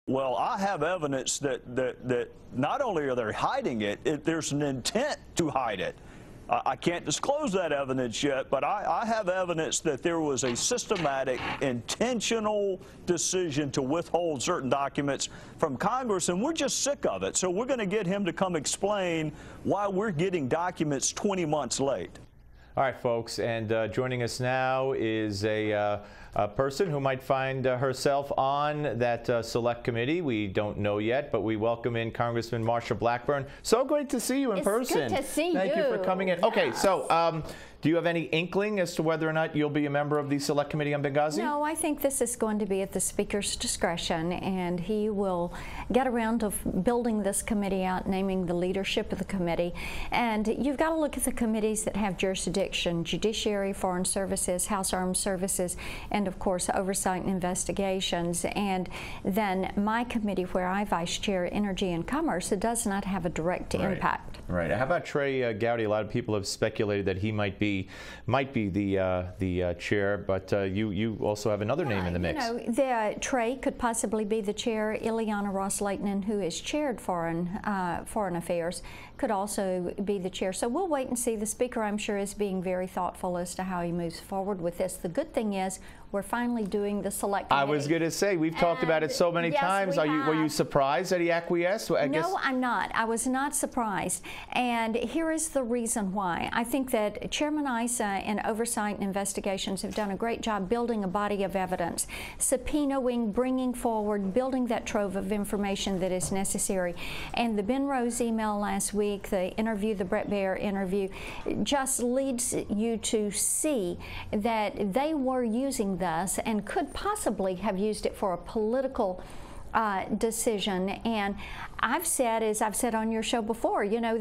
Well, I have evidence that not only are they hiding it, there's an intent to hide it. I can't disclose that evidence yet, but I have evidence that there was a systematic, intentional decision to withhold certain documents from Congress, and we're just sick of it. So we're going to get him to come explain why we're getting documents 20 months late. All right, folks, and joining us now is a person who might find herself on that select committee. We don't know yet, but we welcome in Congressman Marsha Blackburn. So great to see you in person. It's good to see you. Thank you for coming in. Yes. Okay, so do you have any inkling as to whether or not you'll be a member of the select committee on Benghazi? No, I think this is going to be at the Speaker's discretion, and he will get around to building this committee out, naming the leadership of the committee. And you've got to look at the committees that have jurisdiction: Judiciary, Foreign Services, House Armed Services, and of course Oversight and Investigations. And then my committee, where I vice chair Energy and Commerce, it does not have a direct impact. Right. How about Trey Gowdy? A lot of people have speculated that he might be the chair, but you also have another name in the mix. You know, Trey could possibly be the chair. Ileana Ross-Lehtinen, who is chaired Foreign Affairs, could also be the chair. So we'll wait and see. The Speaker, I'm sure, is being very thoughtful as to how he moves forward with this. The good thing is we're finally doing the select committee. I was going to say, we've talked about it so many times. Were you surprised that he acquiesced? No, I'm not. I was not surprised. And here is the reason why. I think that Chairman Issa and Oversight and Investigations have done a great job building a body of evidence, subpoenaing, bringing forward, building that trove of information that is necessary. And the Ben Rose email last week, the interview, the Brett Baier interview, just leads you to see that they were using this and could possibly have used it for a political decision. And I've said, as I've said on your show before, you know,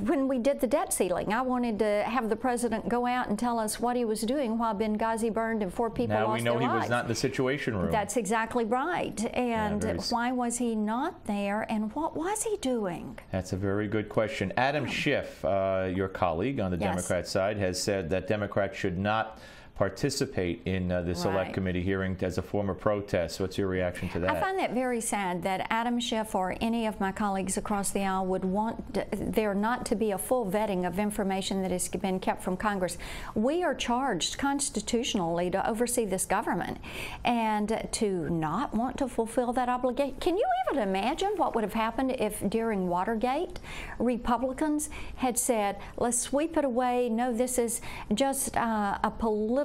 when we did the debt ceiling, I wanted to have the president go out and tell us what he was doing while Benghazi burned and 4 people lost their lives. Now we know he was not in the Situation Room. That's exactly right. And why was he not there, and what was he doing? That's a very good question. Adam Schiff, your colleague on the Democrat side, has said that Democrats should not participate in the select committee hearing as a form of protest. What's your reaction to that? I find that very sad that Adam Schiff or any of my colleagues across the aisle would want there not to be a full vetting of information that has been kept from Congress. We are charged constitutionally to oversee this government, and to not want to fulfill that obligation. Can you even imagine what would have happened if during Watergate Republicans had said, let's sweep it away, no, this is just a political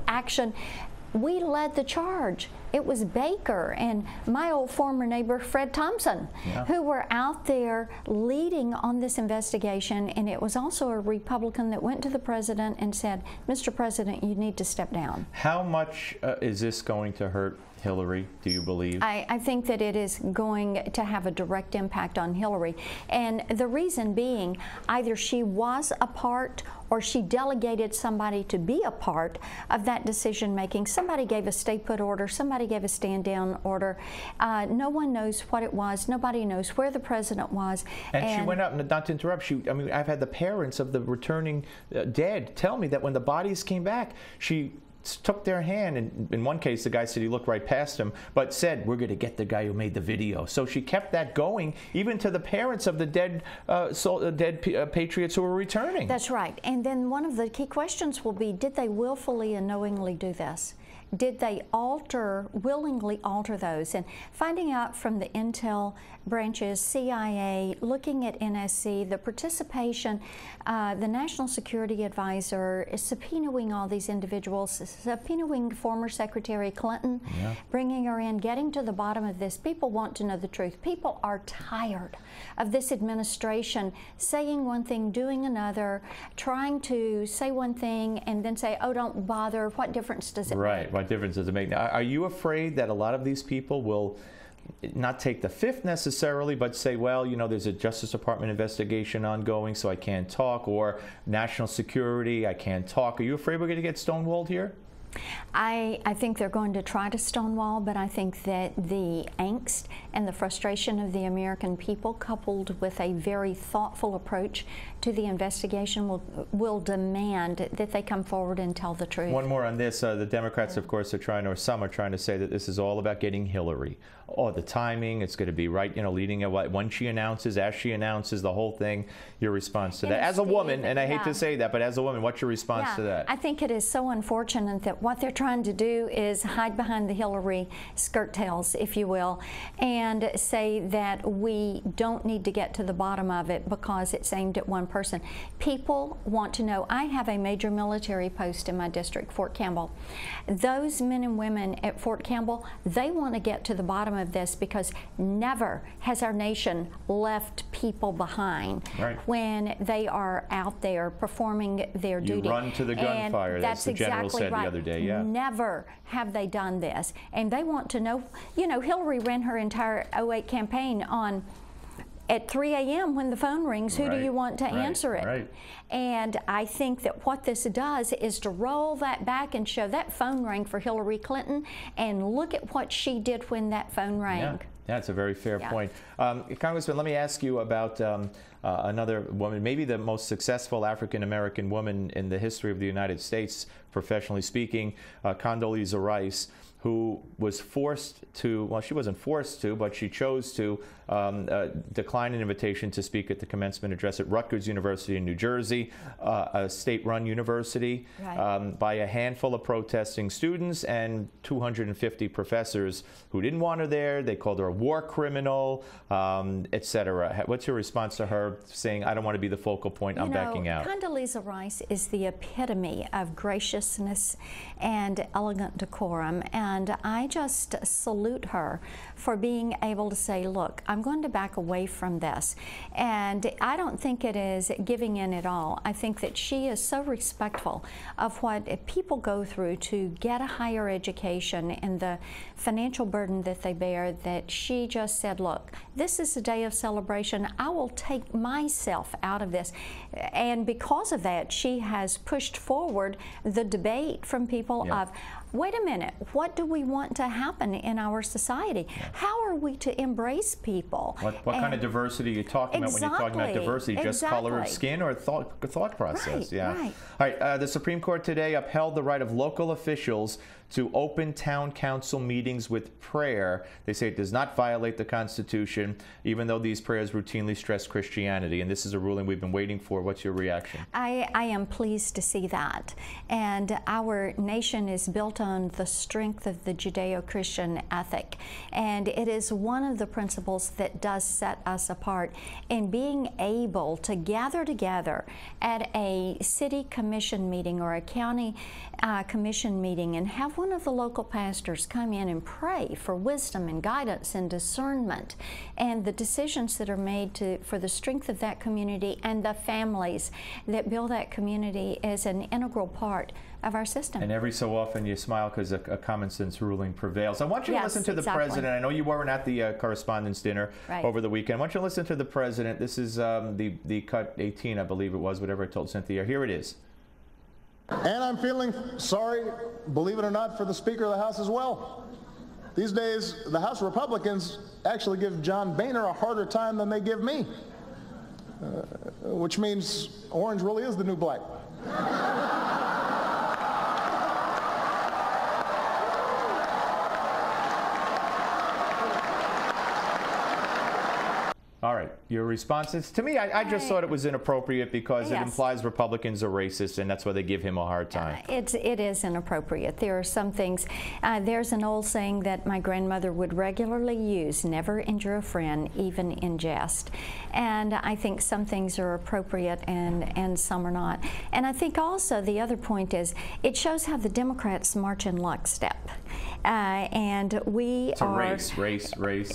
action? We led the charge. It was Baker and my old former neighbor Fred Thompson who were out there leading on this investigation, and it was also a Republican that went to the president and said, Mr. President, you need to step down. How much is this going to hurt Hillary, do you believe? I think that it is going to have a direct impact on Hillary, and the reason being either she was a part or she delegated somebody to be a part of that decision making. Somebody gave a stay put order, somebody gave a stand down order. No one knows what it was, nobody knows where the president was. And she went out, and not to interrupt, I mean, I've had the parents of the returning dead tell me that when the bodies came back, she took their hand, and in one case the guy said he looked right past him, but said, we're going to get the guy who made the video. So she kept that going even to the parents of the dead patriots who were returning. That's right. And then one of the key questions will be, did they willfully and knowingly do this? Did they willingly alter those? And finding out from the intel branches, CIA, looking at NSC, the participation, the National Security Advisor is subpoenaing all these individuals, subpoenaing former Secretary Clinton, bringing her in, getting to the bottom of this. People want to know the truth. People are tired of this administration saying one thing, doing another, trying to say one thing and then say, oh, don't bother. What difference does it make? Right. What difference does it make? Now, are you afraid that a lot of these people will not take the fifth necessarily, but say, well, you know, there's a Justice Department investigation ongoing, so I can't talk, or national security, I can't talk? Are you afraid we're going to get stonewalled here? I think they're going to try to stonewall, but I think that the angst and the frustration of the American people, coupled with a very thoughtful approach to the investigation, will demand that they come forward and tell the truth. One more on this. The Democrats, of course, are trying, or some are trying to say that this is all about getting Hillary. Oh, the timing, it's going to be right, leading at when she announces, as she announces, the whole thing. Your response to that? As a woman, and I hate to say that, but as a woman, what's your response to that? I think it is so unfortunate that what they're trying to do is hide behind the Hillary skirt tails, if you will, and say that we don't need to get to the bottom of it because it's aimed at one person. People want to know. I have a major military post in my district, Fort Campbell. Those men and women at Fort Campbell, they want to get to the bottom of this because never has our nation left people behind when they are out there performing their duty. You run to the gunfire, that's the general exactly said the other day. Yeah. Never have they done this. And they want to know, Hillary ran her entire 08 campaign on at 3 a.m. when the phone rings, who do you want to answer it? And I think that what this does is to roll that back and show that phone rang for Hillary Clinton, and look at what she did when that phone rang. Yeah, that's a very fair point. Congressman, let me ask you about another woman, maybe the most successful African-American woman in the history of the United States, professionally speaking, Condoleezza Rice, who was forced to, well, she wasn't forced to, but she chose to decline an invitation to speak at the commencement address at Rutgers University in New Jersey, a state-run university, by a handful of protesting students and 250 professors who didn't want her there. They called her a war criminal, etc. What's your response to her saying, I don't want to be the focal point, I'm backing out? Condoleezza Rice is the epitome of graciousness and elegant decorum, and I just salute her for being able to say, look, I'm going to back away from this. And I don't think it is giving in at all. I think that she is so respectful of what people go through to get a higher education and the financial burden that they bear, that she just said, look, this is a day of celebration. I will take myself out of this. And because of that, she has pushed forward the debate from people of, wait a minute, what do we want to happen in our society? How are we to embrace people? What kind of diversity are you talking about when you're talking about diversity? Just color of skin or thought process? All right, the Supreme Court today upheld the right of local officials to open town council meetings with prayer. They say it does not violate the Constitution, even though these prayers routinely stress Christianity. And this is a ruling we've been waiting for. What's your reaction? I am pleased to see that. And our nation is built on the strength of the Judeo-Christian ethic. And it is one of the principles that does set us apart in being able to gather together at a city commission meeting or a county commission meeting and have one of the local pastors come in and pray for wisdom and guidance and discernment and the decisions that are made for the strength of that community and the families that build that community is an integral part of our system. And every so often you smile because a common sense ruling prevails. I want you to listen to the president. I know you weren't at the Correspondence dinner over the weekend. I want you to listen to the president. This is the cut 18, I believe it was, whatever I told Cynthia. Here it is. And I'm feeling sorry, believe it or not, for the Speaker of the House as well. These days, the House Republicans actually give John Boehner a harder time than they give me, which means orange really is the new black. All right, your responses to me, I just thought it was inappropriate because it implies Republicans are racist, and that's why they give him a hard time. It is inappropriate. There are some things. There's an old saying that my grandmother would regularly use: never injure a friend, even in jest. And I think some things are appropriate and some are not. And I think also the other point is it shows how the Democrats march in lockstep. And we it's a race.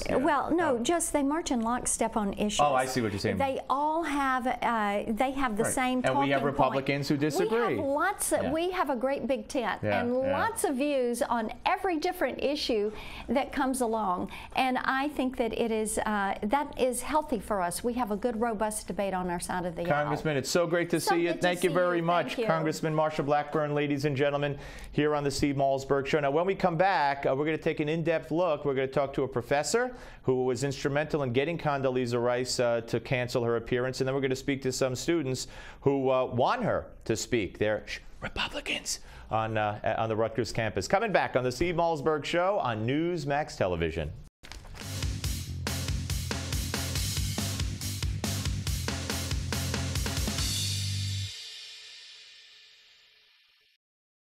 Yeah. Well, no, just they march in lockstep on issues. Oh, I see what you're saying. They all have the same talking And we have point. Republicans who disagree. We have lots. We have a great big tent and lots of views on every different issue that comes along. And I think that it is that is healthy for us. We have a good, robust debate on our side of the aisle. Congressman, it's so great to see you. Thank you very much. Thank you. Congressman Marsha Blackburn, ladies and gentlemen, here on the Steve Malzberg Show. Now, when we come back, we're going to take an in-depth look. We're going to talk to a professor who was instrumental in getting Condoleezza Rice to cancel her appearance, and then we're going to speak to some students who want her to speak. They're Republicans on the Rutgers campus. Coming back on the Steve Malzberg Show on Newsmax Television.